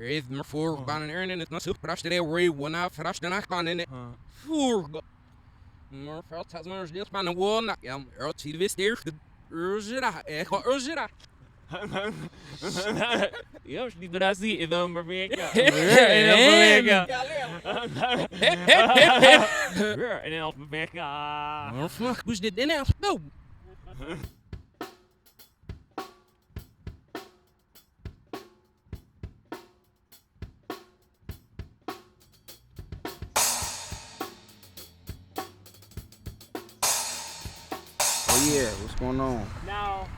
Reed me voor gaan er in het na super de way one af rash na kan in voor maar valt has maar deels van de one ja er zie wist eerst Urzira Urzira Eu acho que Brasil é uma beca. É uma beca. Maar fuck was dit in nou no Oh yeah, what's going on? Now,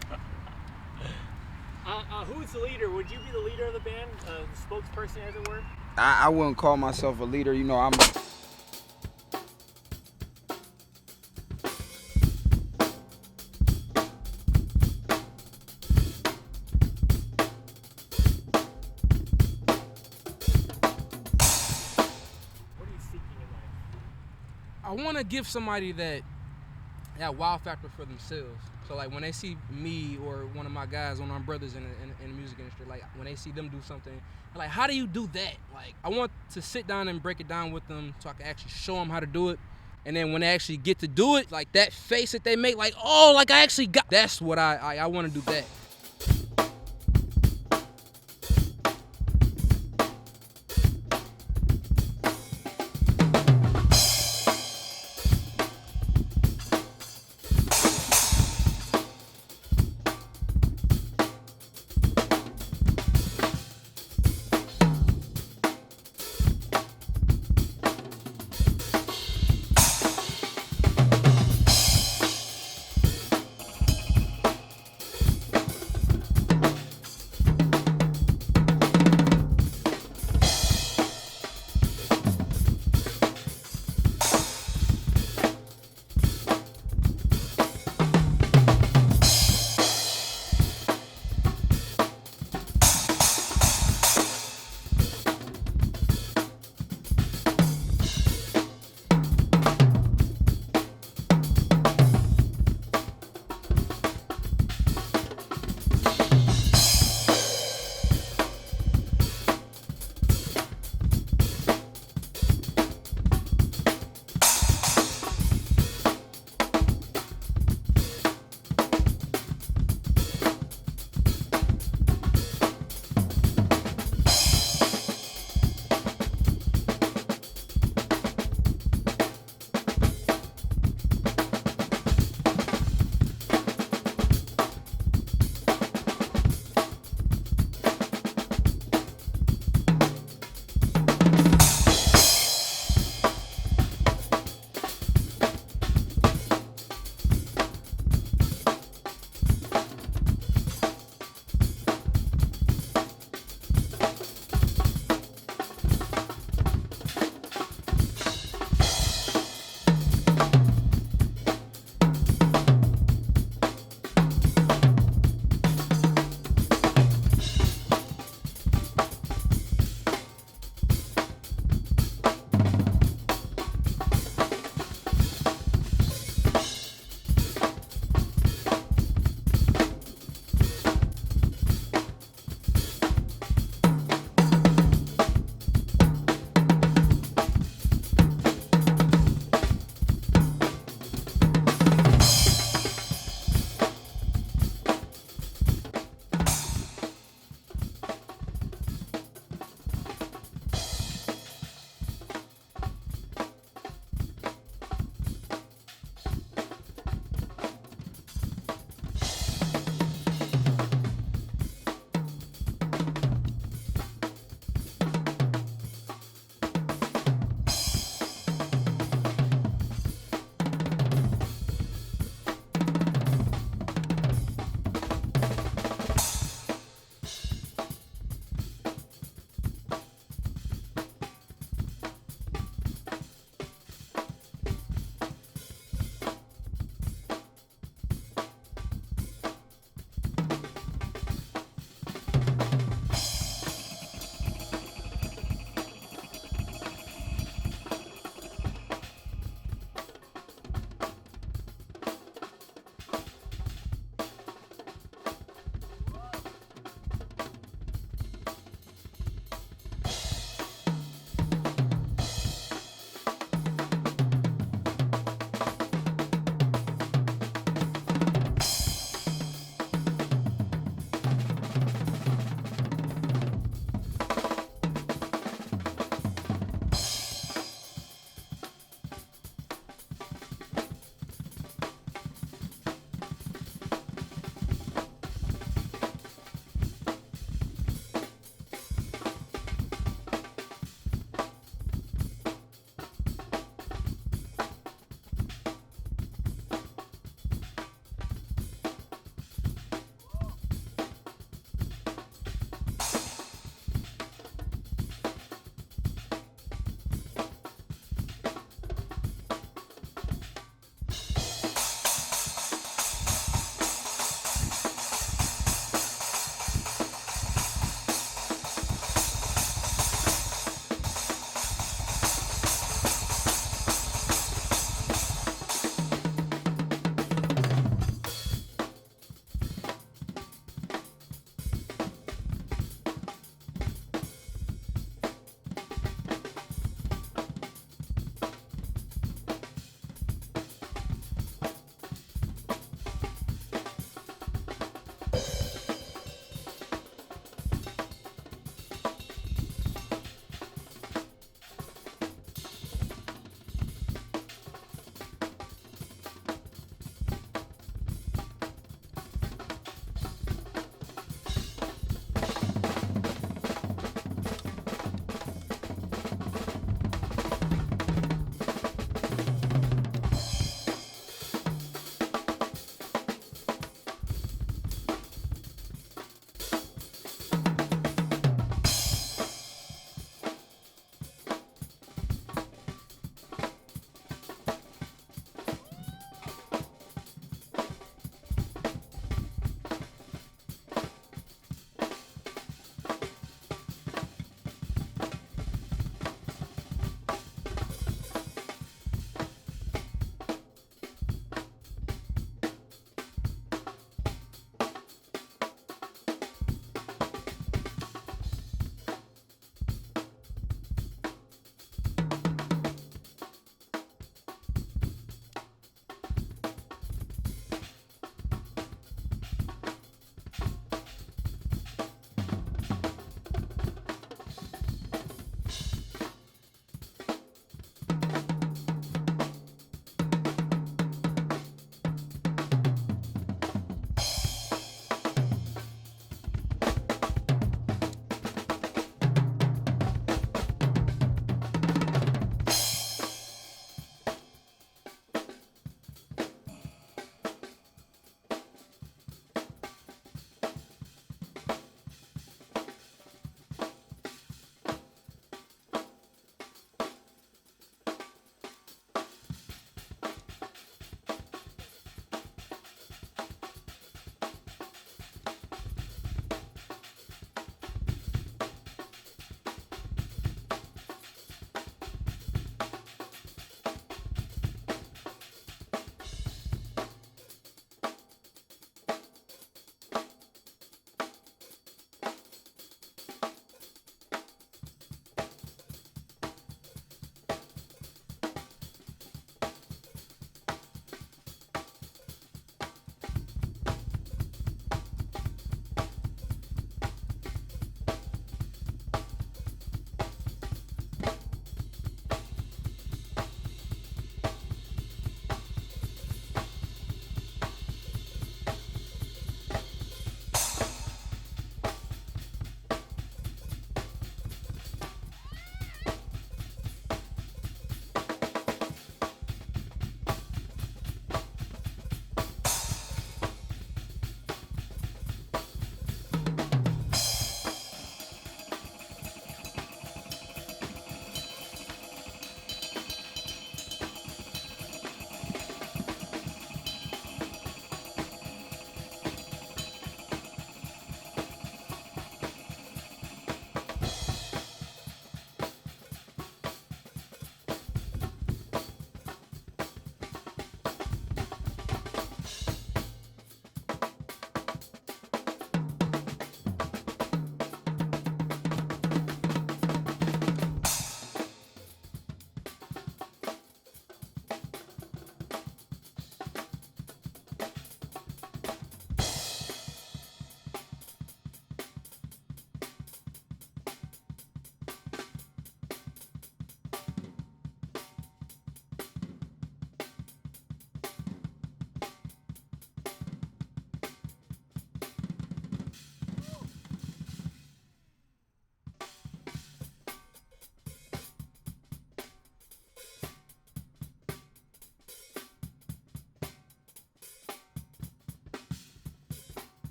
who's the leader? Would you be the leader of the band, the spokesperson, as it were? I wouldn't call myself a leader. You know, I'm. What are you seeking in life? I want to give somebody that wow factor for themselves. So like when they see me or one of my guys, one of my brothers in the music industry, like when they see them do something, they're like, how do you do that? Like I want to sit down and break it down with them so I can actually show them how to do it. And then when they actually get to do it, like that face that they make, like, oh, like I actually got, that's what I want to do that.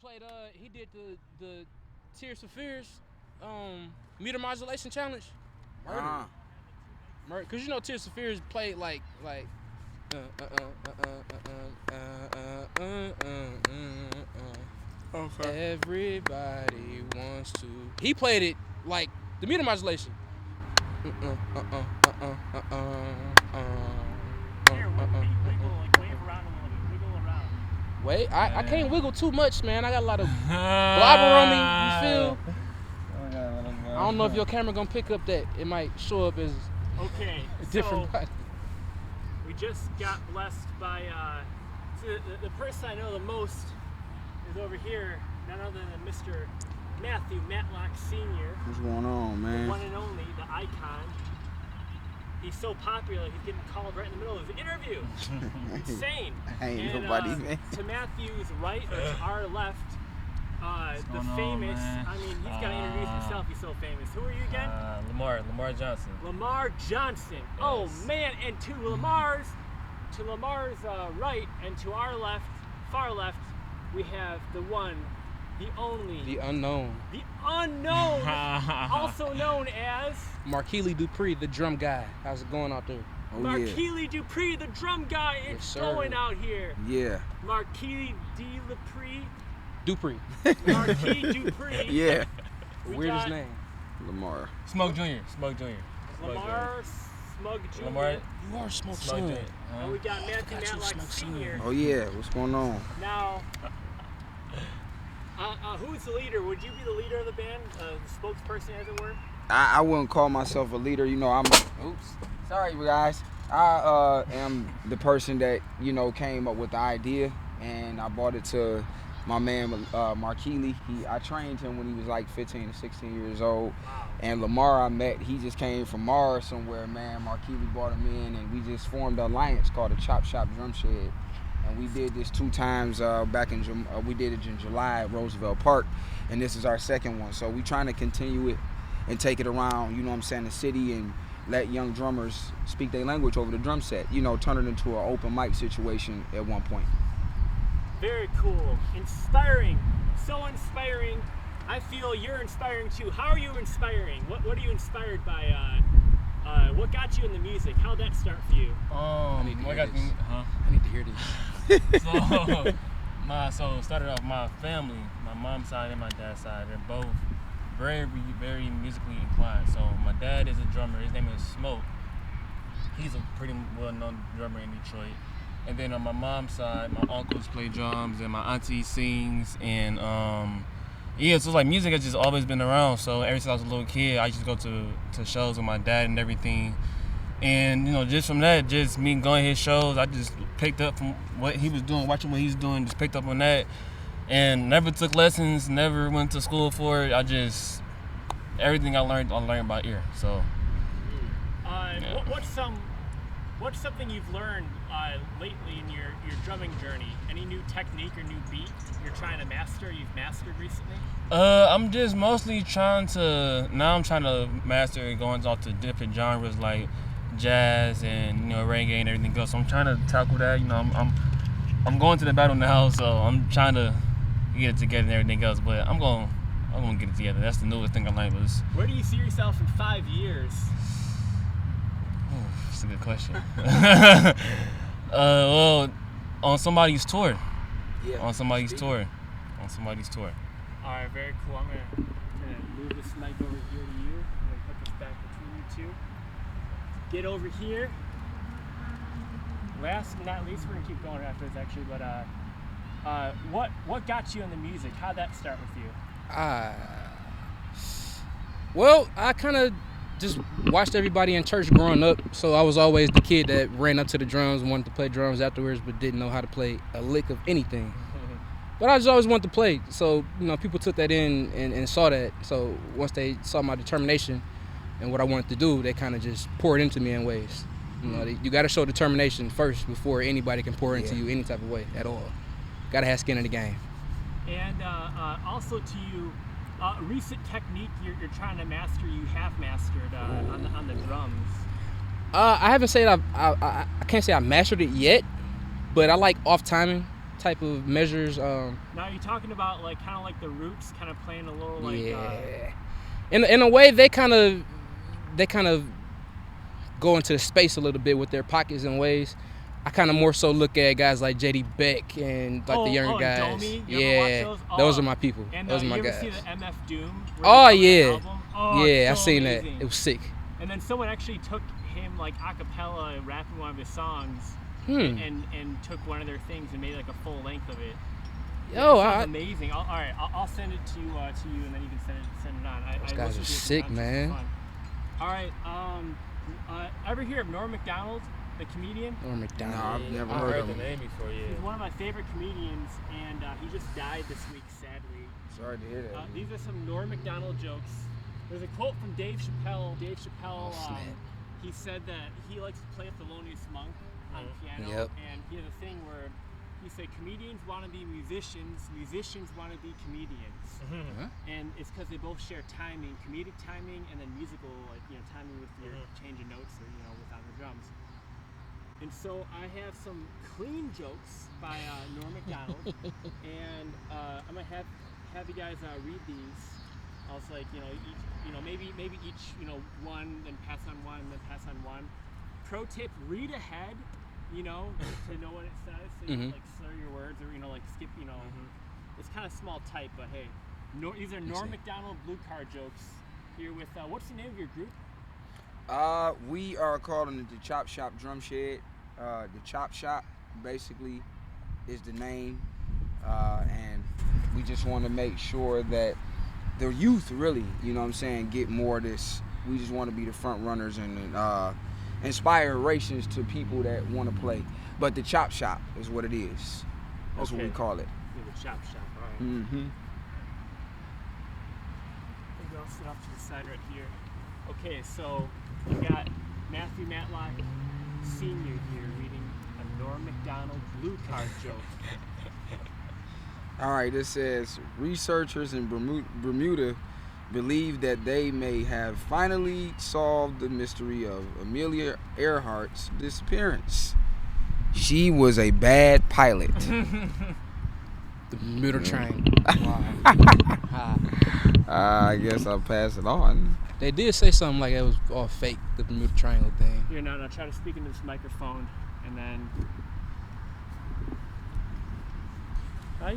played. He did the Tears for Fears, meter modulation challenge. Murder. Cause you know Tears for Fears played like. Okay. Everybody wants to. He played it like the meter modulation. Here, wiggle, like wave around a little bit, wiggle around. Wait, I can't wiggle too much, man. I got a lot of blobber on me. You feel? I don't know if your camera gonna pick up that. It might show up as a different body. We just got blessed by the person I know the most is over here, none other than Mr. Matlock Sr. What's going on, man? The one and only, the icon. He's so popular, he's getting called right in the middle of his interview. Insane. Ain't nobody, man. To Matthew's right, or to our left, the famous, he's got to introduce himself, he's so famous. Who are you again? Lamar Johnson. Lamar Johnson. Yes. Oh man, and to Lamar's right, and to our left, far left, we have the one, the only, the unknown, also known as Markilli Dupree, the drum guy. How's it going out there? Oh, Markilli Dupree, the drum guy. It's going out here. Yeah. Markilli Dupree. Markilli Dupree. Yeah. Weirdest name. Lamar. Smug Jr. Lamar Smug Jr. Lamar. You are Smug Jr. And we got Matlock Sr. Oh yeah, what's going on? Now, who's the leader? Would you be the leader of the band, the spokesperson, as it were? I wouldn't call myself a leader. You know, sorry, you guys. I am the person that came up with the idea, and I brought it to my man Markilli. I trained him when he was like 15 to 16 years old. Wow. And Lamar I met, he just came from Mars somewhere, man. Markilli brought him in, and we just formed an alliance called the Chop Shop Drum Shed. And we did this 2 times back in, we did it in July at Roosevelt Park, and this is our second one. So we trying to continue it and take it around, the city, and let young drummers speak their language over the drum set, turn it into an open mic situation at one point. Very cool. Inspiring. So inspiring. I feel you're inspiring too. How are you inspiring? What are you inspired by? What got you in the music? How'd that start for you? I need to hear this. So started off my family, my mom's side and my dad's side. They're both very, very musically inclined. So my dad is a drummer. His name is Smoke. He's a pretty well-known drummer in Detroit. And then on my mom's side, my uncles play drums and my auntie sings. And so it's like music has just always been around. So ever since I was a little kid, I used to go to shows with my dad and everything. And just from that, just me going to his shows, I just picked up from what he was doing, watching what he's doing, just picked up on that. And never took lessons, never went to school for it. Everything I learned by ear. So. Yeah. What's something you've learned lately in your drumming journey? Any new technique or new beat you're trying to master? You've mastered recently? I'm just mostly trying to master going off to different genres like jazz and reggae and everything else. So I'm trying to tackle that. I'm going to the battle now, so I'm trying to get it together and everything else. But I'm gonna get it together. That's the newest thing I learned. Where do you see yourself in 5 years? That's a good question. Well, on somebody's tour. Yeah. On somebody's tour. All right, very cool. I'm gonna move this mic over here to you. I'm gonna put this back between you two. Get over here. Last but not least, we're gonna keep going after this actually, but what got you in the music? How'd that start with you? Well, I kind of just watched everybody in church growing up, so I was always the kid that ran up to the drums and wanted to play drums afterwards, but didn't know how to play a lick of anything. But I just always wanted to play, so people took that in and saw that. So once they saw my determination and what I wanted to do, they kind of just poured into me in ways. You got to show determination first before anybody can pour into you any type of way at all. Got to have skin in the game. And also to you, recent technique you're trying to master, you have mastered on the drums. I haven't said I can't say I mastered it yet, but I like off timing. type of measures. Now you're talking about like kind of like the Roots, kind of playing a little like. Yeah. In a way, they kind of go into the space a little bit with their pockets and ways. I kind of more so look at guys like JD Beck and like the younger guys. Domi? You ever watch those? Those are my people. And those are my you ever guys. see the MF Doom? Oh yeah, I I seen that. It was sick. And then someone actually took him like a cappella and rapping one of his songs, and took one of their things and made like a full length of it. Yo, amazing. All right, I'll send it to you, and then you can send it on. Those guys are sick, man. All right. Ever hear of Norm Macdonald, the comedian? Norm Macdonald. No, I've never heard the name before. Yeah. He's one of my favorite comedians, and he just died this week, sadly. Sorry to hear that. These are some Norm Macdonald jokes. There's a quote from Dave Chappelle. He said that he likes to play at Thelonious Monk on piano, and he has a thing where he said comedians want to be musicians, musicians want to be comedians, and it's because they both share timing, comedic timing, and then musical, like timing with your change of notes or without the drums. And so I have some clean jokes by Norm Macdonald, and I'm gonna have you guys read these. I was like, maybe each, one, then pass on one, then pass on one. Pro tip: read ahead, to know what it says, so you don't like slur your words or like skip. It's kind of small type, but hey, these are Norm Macdonald blue card jokes. Here with what's the name of your group? We are calling it the Chop Shop Drum Shed. The Chop Shop basically is the name, and we just want to make sure that the youth really, get more of this. We just want to be the front runners and inspirations to people that want to play. But the Chop Shop is what it is. That's what we call it. Yeah, the Chop Shop. All right. Mm-hmm. Maybe I'll sit off to the side right here. Okay, so we got Matthew Matlock Sr. here reading a Norm Macdonald blue card joke. All right, this says, researchers in Bermuda believe that they may have finally solved the mystery of Amelia Earhart's disappearance. She was a bad pilot. The Bermuda Triangle. I guess I'll pass it on. They did say something like it was all fake, the Bermuda Triangle thing. Here, now try to speak into this microphone, and then... I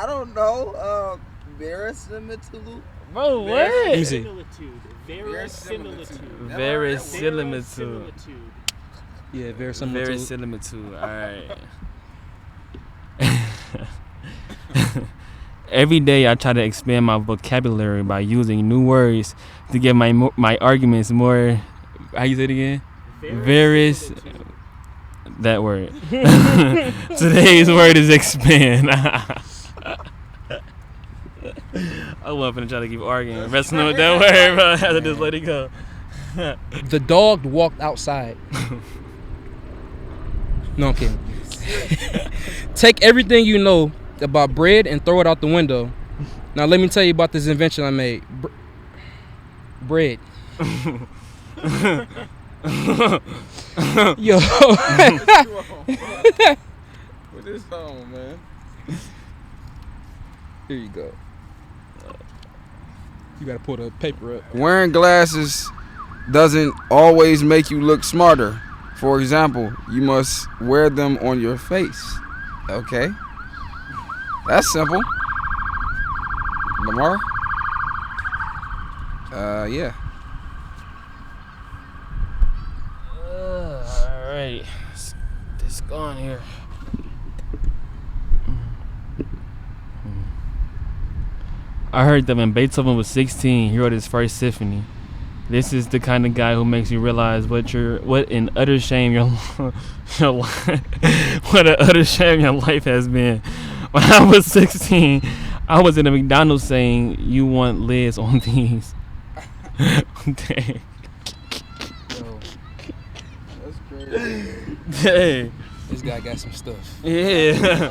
don't know. Verisimilitude. Bro, what? Verisimilitude. Verisimilitude. Verisimilitude. Yeah, verisimilitude. Verisimilitude. All right. Every day I try to expand my vocabulary by using new words to give my arguments more. How you say it again? That word. Today's word is expand. I wasn't try to keep arguing, wrestling with that word, but I had to just let it go. The dog walked outside. No, I'm kidding. Take everything you know about bread and throw it out the window. Now let me tell you about this invention I made. Bread. Yo. Put this on, man. Here you go. You gotta pull the paper up. Wearing glasses doesn't always make you look smarter. For example, you must wear them on your face. Okay? That's simple. Lamar? Yeah. Alright. Let's go on here. I heard that when Beethoven was 16, he wrote his first symphony. This is the kind of guy who makes you realize what an utter shame your life has been. When I was 16, I was in a McDonald's saying, "You want Liz on these?" Dang. Yo, that's crazy. Dang. This guy got some stuff. Yeah.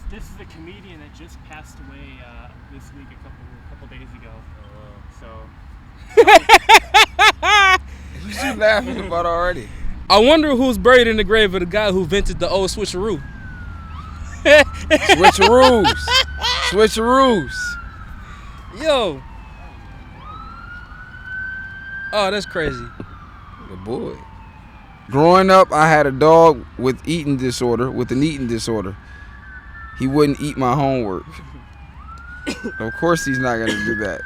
This is a comedian that just passed away this week, a couple days ago. Oh, wow. So. You laughing about already? I wonder who's buried in the grave of the guy who invented the old switcheroo. Switcheroos. Yo. Oh, that's crazy. The boy. Growing up, I had a dog with an eating disorder. He wouldn't eat my homework. Of course he's not gonna do that.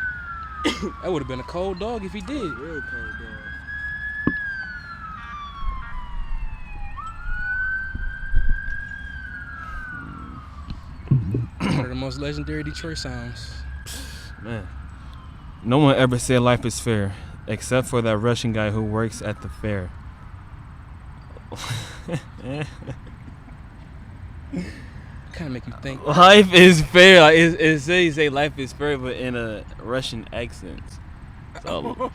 That would have been a cold dog if he did. Real cold dog. One of the most legendary Detroit sounds. Man. No one ever said life is fair, except for that Russian guy who works at the fair. Kind of make you think. Life is fair. Like it say life is fair, but in a Russian accent. So,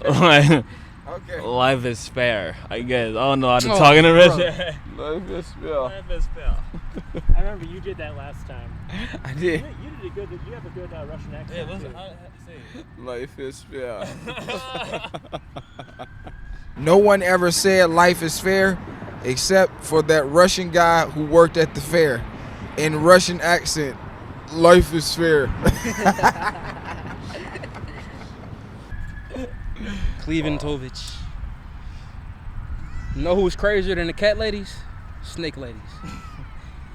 like, Okay. life is fair. I guess. I don't know how to Oh, talk in a bro. Russian. Life is fair. Life is fair. I remember you did that last time. I You did. did a good. You have a good Russian Yeah, accent. what's too. say it? Life is fair. No one ever said life is fair except for that Russian guy who worked at the fair. In Russian accent, life is fair. Cleventovich. You know who's crazier than the cat ladies? Snake ladies.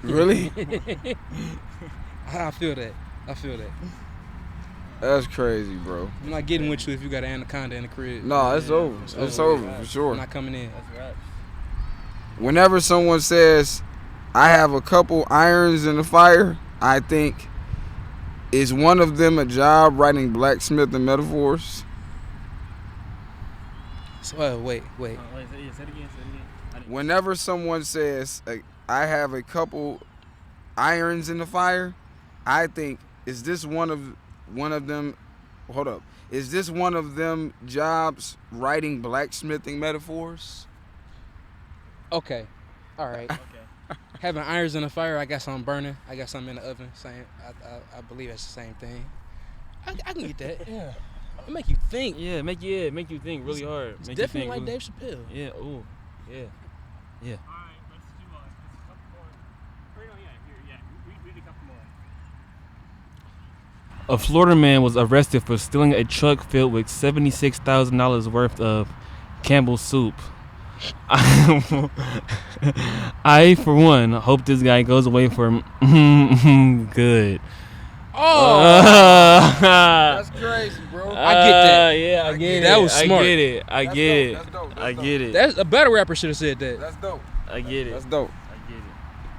Really? I feel that. That's crazy, bro. I'm not getting with you if you got an anaconda in the crib. No, it's over. It's over for I'm sure. not coming in. That's right. Whenever someone says, I have a couple irons in the fire, I think, is one of them a job writing blacksmith and metaphors? So, wait. Say it again. Whenever someone says, I have a couple irons in the fire, I think, is this one of them? Hold up. Is this one of them jobs writing blacksmithing metaphors? Okay. All right. Okay. Having irons in the fire, I got some burning. I got some in the oven. Same. I believe that's the same thing. I can get that. Yeah. It make you think. Yeah, make you think really hard. It's Make you definitely think like really- Dave Chappelle. Yeah. Ooh. Yeah. Yeah. All right, let's do a couple more. Or no, read a couple more. A Florida man was arrested for stealing a truck filled with $76,000 worth of Campbell's soup. I, for one, hope this guy goes away for good. Oh, That's crazy, bro. I get that. Yeah, I get it. That was smart. I get it. I That's get dope. it. That's dope. I That's get it. that's a better rapper should have said that. That's dope. I get it. That's dope. I get it.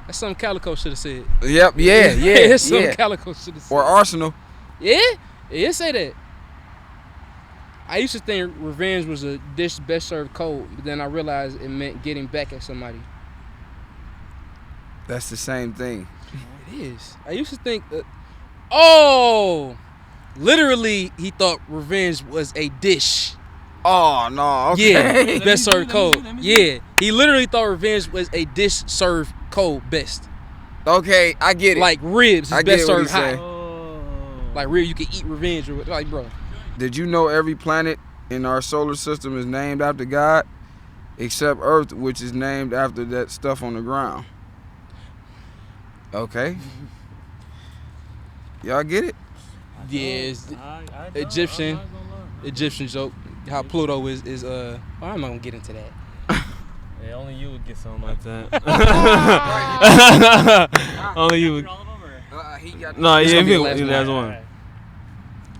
That's something Calico should have said. Yep. Yeah. That's something Yeah. Calico should have said. Or Arsenal. Yeah, say that. I used to think revenge was a dish best served cold, but then I realized it meant getting back at somebody. That's the same thing. It is. I used to think that. Oh, literally, he thought revenge was a dish. Oh no. Okay. Yeah, best served cold. let me see. Yeah, he literally thought revenge was a dish served cold best. Okay, I get it. Like ribs is I get best what served he's saying. hot. Oh. Like rib, you can eat revenge or like, bro. Did you know every planet in our solar system is named after God, except Earth, which is named after that stuff on the ground? Okay. Y'all get it? Yeah, it's I don't. Egyptian. I'm not gonna lie. Egyptian joke. How Pluto is well, I'm not gonna get into that. Yeah, only you would get something like that. Only you would. All of them, or? He got No, This yeah, gonna be the if last it, one. that's All one. right.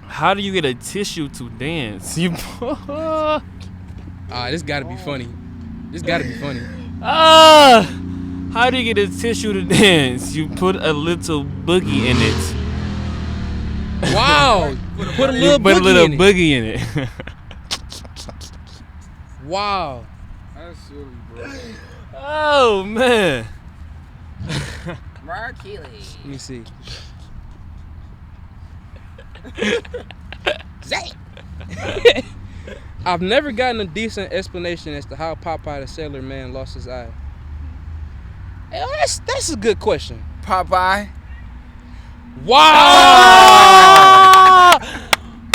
How do you get a tissue to dance? You. This gotta be funny. This gotta be funny. How do you get a tissue to dance? You put a little boogie in it. Wow. Put a You little put a little boogie in it. boogie in it. Wow. That's silly, bro. Oh man. Markilli. Let me see. I've never gotten a decent explanation as to how Popeye the Sailor Man lost his eye. Hey, that's a good question. Popeye. Wow!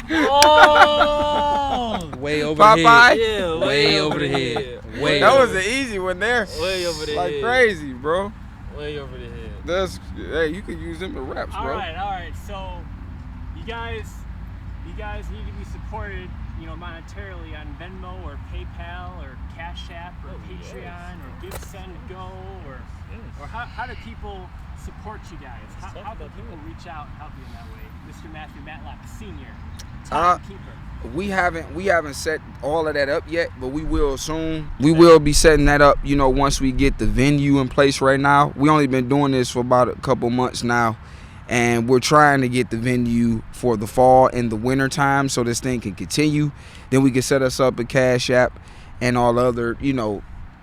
Oh! Way over Popeye? the head. Yeah, Way over the head. Way That over was an easy one there. Way over the Like head. crazy, bro. Way over the head. Hey, you could use them to raps, bro. All right. So, you guys need to be supported, monetarily on Venmo or PayPal or Cash App or Patreon or Give, Send, Go or how do people support you guys? How do people reach out and help you in that way? Mr. Matthew Matlock Sr., timekeeper. We haven't set all of that up yet, but we will soon. We will be setting that up, once we get the venue in place right now. We only been doing this for about a couple months now, and we're trying to get the venue for the fall and the winter time so this thing can continue. Then we can set us up a Cash App and all other,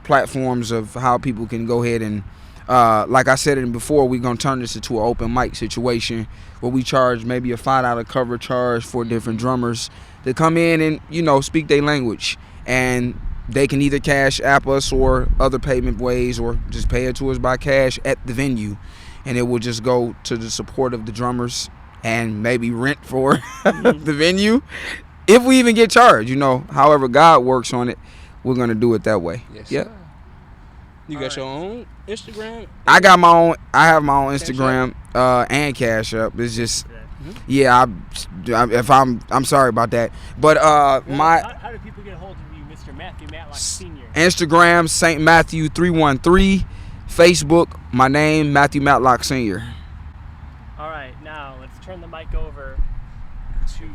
platforms of how people can go ahead and, like I said before, we're going to turn this into an open mic situation where we charge maybe a $5 cover charge for different drummers to come in and, speak their language. And they can either Cash App us or other payment ways or just pay it to us by cash at the venue. And it will just go to the support of the drummers and maybe rent for the venue. If we even get charged, however God works on it, we're going to do it that way. Yes, Yep. sir. You got your own Instagram? I have my own Instagram and Cash App. It's just, I'm sorry about that. But How do people get a hold of you, Mr. Matthew Matlock Sr.? Instagram, St. Matthew 313. Facebook, my name, Matthew Matlock Sr. All right, now let's turn the mic over to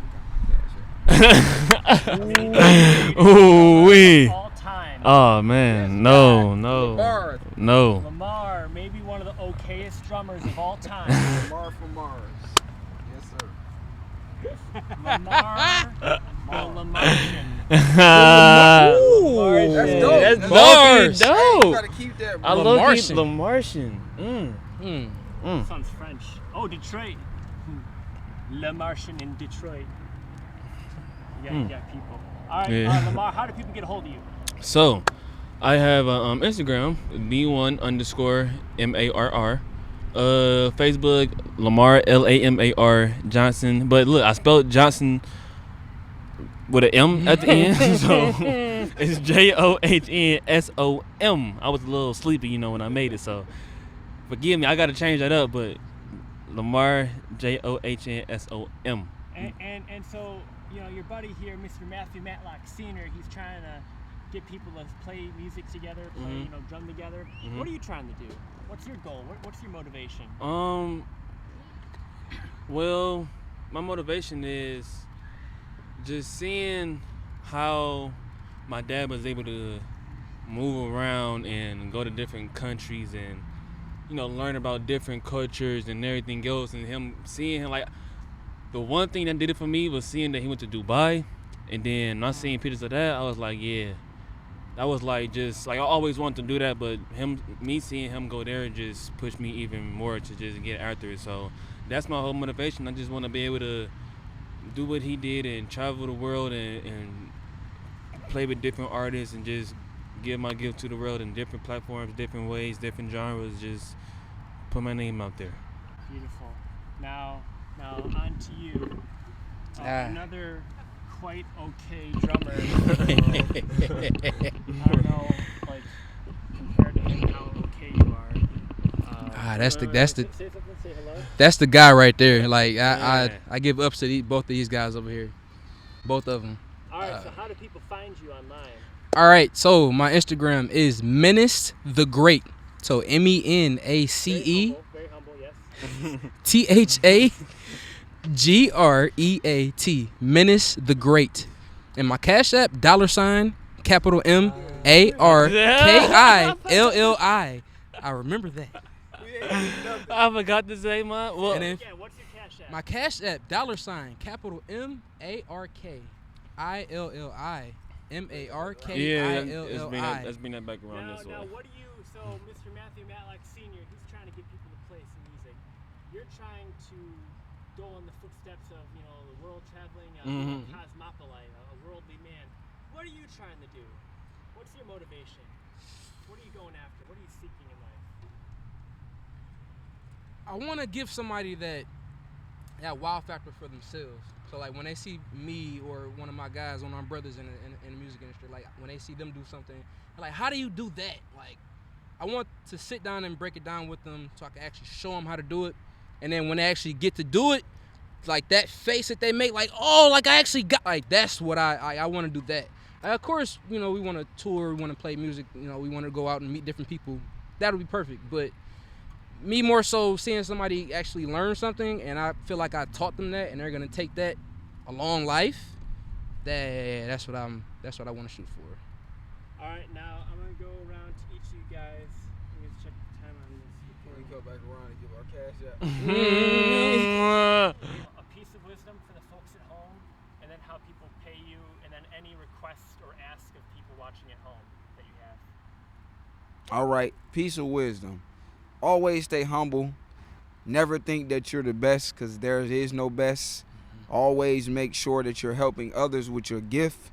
Ooh wee. all time. Oh man, no. Lamar, maybe one of the okayest drummers of all time. Lamar from Mars. Yes, sir. Lamar, the Lamartian. Ooh, That's dope. That's That's bars. You Dope. gotta keep that, I bro. love Lamartian. Lamartian. Sounds French. Oh, Detroit. Le Martian in Detroit. You got people. All right, Yeah. Lamar, how do people get a hold of you? So, I have Instagram, D1_MARR. Facebook, Lamar, LAMAR Johnson. But look, I spelled Johnson with an M at the end. So, it's JOHNSOM. I was a little sleepy, when I made it. So, forgive me. I got to change that up. But Lamar, JOHNSOM. And so, your buddy here, Mr. Matthew Matlock Sr., he's trying to get people to play music together, drum together. What are you trying to do? What's your goal? What's your motivation? Well, my motivation is just seeing how my dad was able to move around and go to different countries and, learn about different cultures and everything else, and seeing him, like, the one thing that did it for me was seeing that he went to Dubai, and then not seeing pictures of that, I was like, yeah, that was like just like I always wanted to do that, but me seeing him go there just pushed me even more to just get after it. So that's my whole motivation. I just want to be able to do what he did and travel the world and play with different artists and just give my gift to the world in different platforms, different ways, different genres. Just put my name out there. Beautiful. Now on to you. Another quite okay drummer. I don't know, like, compared to him, how okay you are. That's the say something, say hello. That's the guy right there. Like I give ups to both of these guys over here, both of them. All right, so how do people find you online? All right, so my Instagram is Menace the Great. So MENACE Very humble, yes. THAGREAT. Menace the Great. And my Cash App, $, capital MARKILLI. I remember that. I forgot to say mine. Well, And then What's your Cash App? my Cash App, $, capital MARKILLI. MARKILLI. let's bring that back around this way. Now, what do you? So, Mr. Matthew Matlock Sr., he's trying to get people to play some music. You're trying to go in the footsteps of, the world traveling cosmopolite, a worldly man. What are you trying to do? What's your motivation? What are you going after? What are you seeking in life? I want to give somebody that wow factor for themselves. So like when they see me or one of my guys, one of my brothers in the music industry, like when they see them do something, they're like, how do you do that? Like, I want to sit down and break it down with them so I can actually show them how to do it. And then when they actually get to do it, like that face that they make, like, oh, like I actually got, like that's what I want to do that. Of course, you know, we want to tour, we want to play music, you know, we want to go out and meet different people. That'll be perfect. But me more so seeing somebody actually learn something, and I feel like I taught them that, and they're gonna take that a long life. That's what I want to shoot for. All right, now I'm gonna go around to each of you guys. Let me check the time on this. We go back around and give our cash out. A piece of wisdom for the folks at home, and then how people pay you, and then any requests or ask of people watching at home that you have. All right, piece of wisdom. Always stay humble. Never think that you're the best, because there is no best. Always make sure that you're helping others with your gift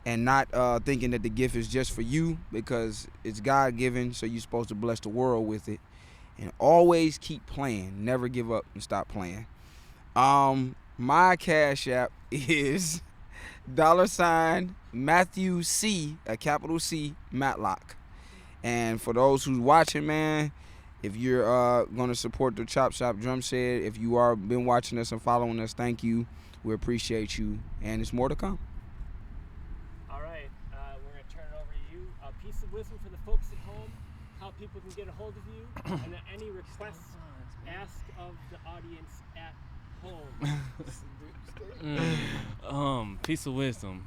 and not thinking that the gift is just for you, because it's God-given, so you're supposed to bless the world with it. And always keep playing. Never give up and stop playing. My Cash App is $Matthew C, a capital C, Matlock. And for those who's watching, man, if you're going to support the Chop Shop Drum Shed, if you are been watching us and following us, thank you. We appreciate you. And there's more to come. All right, we're going to turn it over to you. A piece of wisdom for the folks at home, how people can get a hold of you, and then any requests, ask of the audience at home. Piece of wisdom.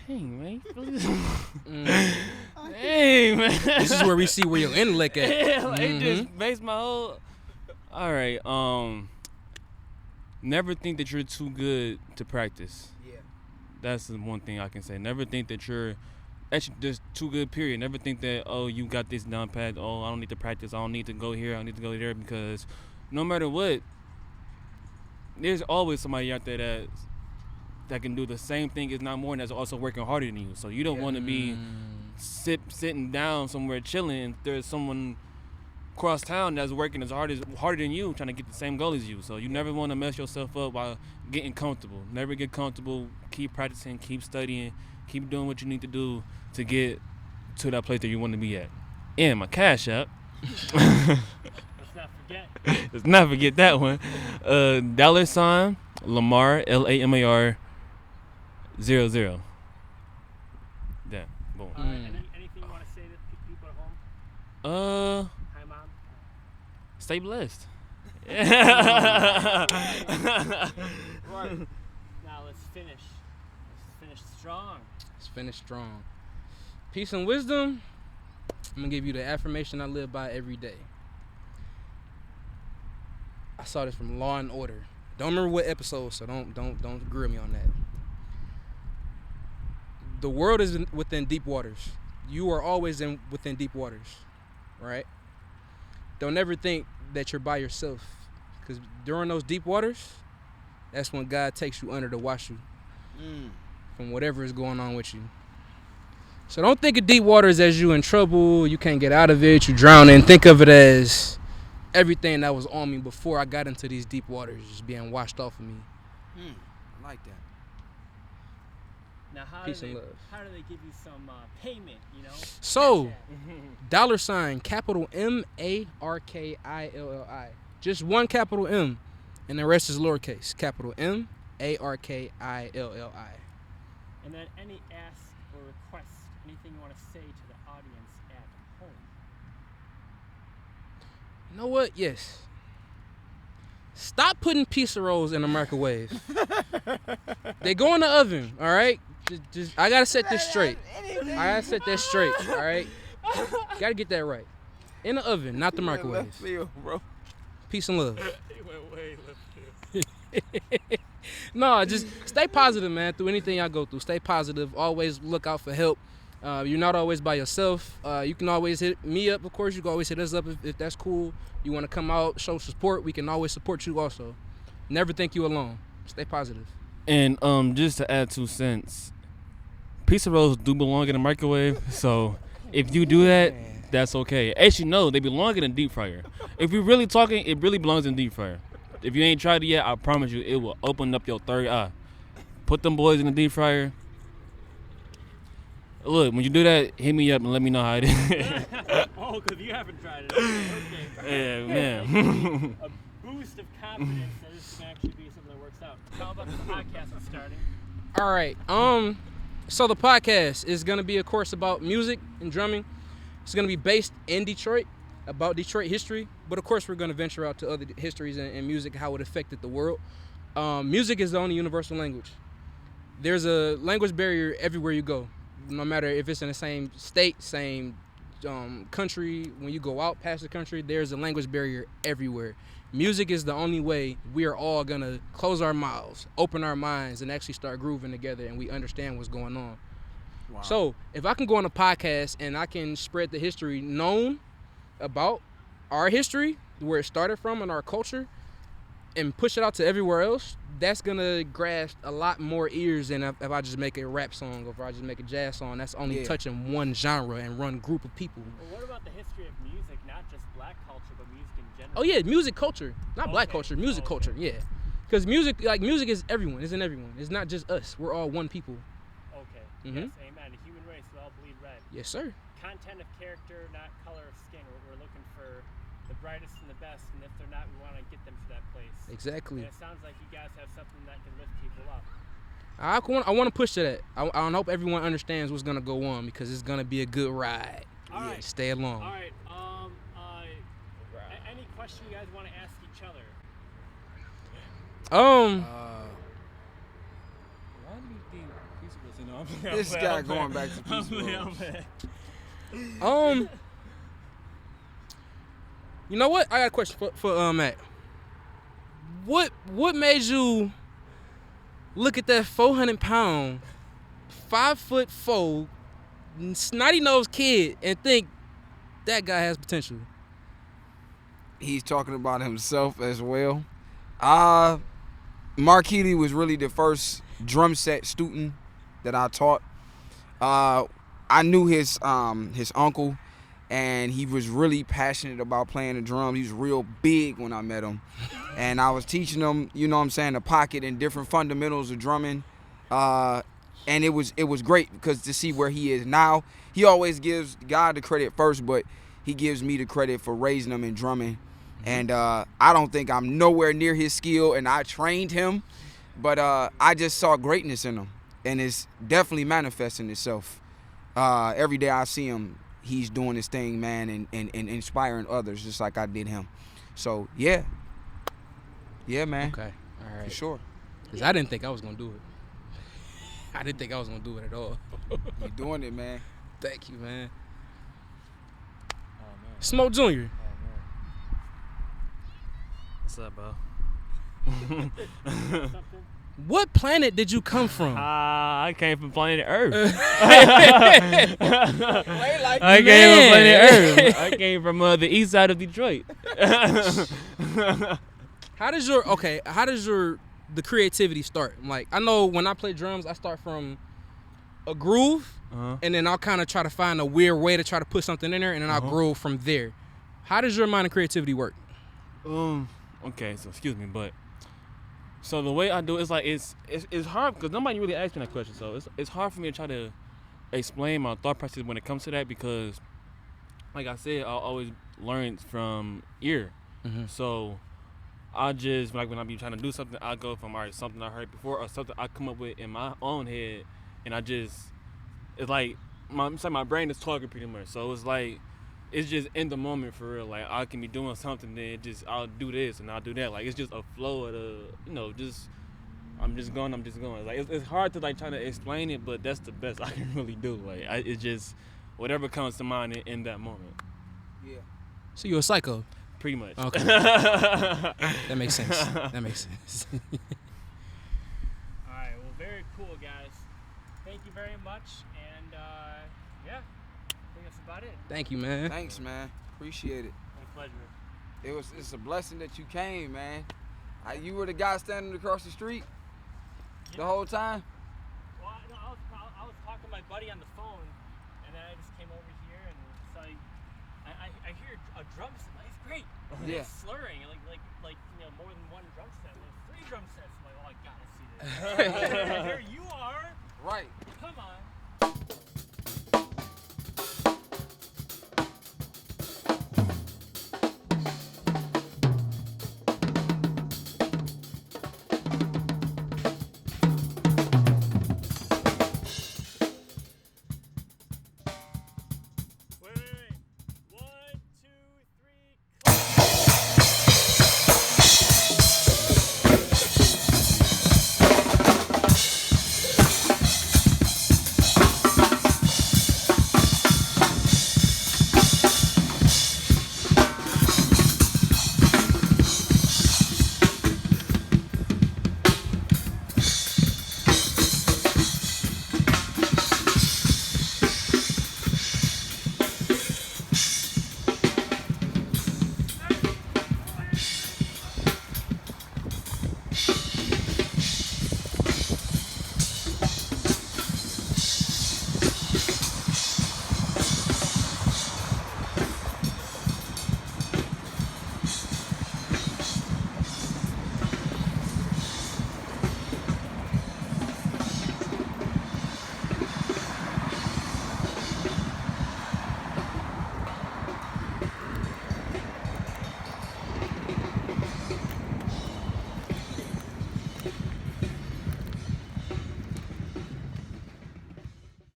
Dang, man. Dang, man. This is where we see where your intellect at. Yeah, it just makes my whole. All right. Never think that you're too good to practice. Yeah. That's the one thing I can say. Never think that you're actually just too good, period. Never think that, oh, you got this down pat. Oh, I don't need to practice. I don't need to go here. I don't need to go there, because no matter what, there's always somebody out there that can do the same thing, if not more, and that's also working harder than you. So you don't want to be sitting down somewhere chilling, and there's someone across town that's working harder than you, trying to get the same goal as you. So you never want to mess yourself up by getting comfortable. Never get comfortable. Keep practicing. Keep studying. Keep doing what you need to do to get to that place that you want to be at. And my Cash App. Let's not forget that one. $Lamar, Lamar 00. Yeah, boom. Anything you want to say to people at home? Hi, Mom. Stay blessed. Right. Now let's finish. Let's finish strong. Let's finish strong. Peace and wisdom. I'm gonna give you the affirmation I live by every day. I saw this from Law and Order. Don't remember what episode, so don't grill me on that. The world is within deep waters. You are always within deep waters, right? Don't ever think that you're by yourself, because during those deep waters, that's when God takes you under to wash you from whatever is going on with you. So don't think of deep waters as you in trouble, you can't get out of it, you drowning. Think of it as everything that was on me before I got into these deep waters is being washed off of me. I like that. Now, how Peace do and they love. How do they give you some payment? You know. So, capital $MARKILLI. Just one capital M, and the rest is lowercase. Capital MARKILLI. And then any ask or request, anything you want to say to the audience at home. You know what? Yes. Stop putting pizza rolls in the microwave. They go in the oven, all right? Just I gotta set this straight. All right? Gotta get that right. In the oven, not the microwave. Left field, bro. Peace and love. He went way left field. No, just stay positive, man, through anything y'all go through. Stay positive. Always look out for help. You're not always by yourself. You can always hit me up, of course. You can always hit us up if that's cool. You want to come out, show support, we can always support you also. Never think you alone. Stay positive. And just to add 2 cents, pizza rolls do belong in the microwave. So if you do that, that's okay. Actually, no, they belong in a deep fryer. If we're really talking, it really belongs in a deep fryer. If you ain't tried it yet, I promise you, it will open up your third eye. Put them boys in the deep fryer. Look, when you do that, hit me up and let me know how it is. Oh, because you haven't tried it. Okay. Yeah, man. A boost of confidence that this can actually be something that works out. How about the podcast is starting? All right. So the podcast is gonna be a course about music and drumming. It's gonna be based in Detroit, about Detroit history, but of course we're gonna venture out to other histories and music, how it affected the world. Music is the only universal language. There's a language barrier everywhere you go, no matter if it's in the same state, same country. When you go out past the country, there's a language barrier everywhere. Music is the only way we are all gonna close our mouths, open our minds, and actually start grooving together, and we understand what's going on. Wow. So if I can go on a podcast and I can spread the history known about our history, where it started from, and our culture, and push it out to everywhere else, that's gonna grasp a lot more ears than if I just make a rap song or if I just make a jazz song. That's only touching one genre and one group of people. Well, what about the history of music, not just black culture, but music in general? Oh yeah, music culture, not black culture, music culture, yeah. Because music is everyone. It's in everyone. It's not just us. We're all one people. Okay. Mm-hmm. Yes, amen. The human race, we all bleed red. Yes, sir. Content of character, not color of skin. We're looking for the brightest and the best, and if they're not, we want to get them to that place. Exactly. And it sounds like you guys have something that can lift people up. I want to push to that. I hope everyone understands what's gonna go on, because it's gonna be a good ride. All right. Stay along. All right. Any question you guys want to ask each other? Why do you think Peace was in This guy going back to Peace Rules. You know what? I got a question for Matt. What made you look at that 400-pound, 5'4", snotty-nosed kid and think that guy has potential? He's talking about himself as well. Markilli was really the first drum set student that I taught. I knew his uncle, and he was really passionate about playing the drums. He was real big when I met him. And I was teaching him, you know what I'm saying, the pocket and different fundamentals of drumming. And it was great, because to see where he is now, he always gives God the credit first, but he gives me the credit for raising him in drumming. And I don't think I'm nowhere near his skill, and I trained him, but I just saw greatness in him, and it's definitely manifesting itself. Every day I see him, he's doing his thing, man, and inspiring others just like I did him. So, yeah, man. Okay, all right. For sure. Because I didn't think I was going to do it. I didn't think I was going to do it at all. You're doing it, man. Thank you, man. Oh, man. Smoke Jr. Oh, man. What's up, bro? What planet did you come from? I came from planet Earth. I came from planet Earth. I came from the east side of Detroit. How does the creativity start? Like, I know when I play drums, I start from a groove, and then I'll kind of try to find a weird way to try to put something in there, and then I'll groove from there. How does your mind and creativity work? Okay, so excuse me, but so the way I do it is like it's hard, because nobody really asked me that question, so it's hard for me to try to explain my thought process when it comes to that, because like I said, I always learn from ear. So I just, like, when I be trying to do something, I go from something I heard before or something I come up with in my own head, and it's like my brain is talking pretty much. So it's like it's just in the moment for real. Like, I can be doing something, then I'll do this and I'll do that. Like, it's just a flow of the, I'm just going. Like, it's hard to, like, try to explain it, but that's the best I can really do. Like, it's just whatever comes to mind in that moment. Yeah. So you're a psycho? Pretty much. Okay. That makes sense. All right. Well, very cool, guys. Thank you very much. And, yeah, I think that's about it. Thank you, man. Thanks, man. Appreciate it. My pleasure. It's a blessing that you came, man. You were the guy standing across the street the whole time? Well, no, I was talking to my buddy on the phone, and then I just came over here and saw you I hear a drum set. Like, it's great. Yeah. It's slurring, like you know, more than one drum set. Like 3 drum sets. I'm like, oh, I gotta see this. Here you are. Right.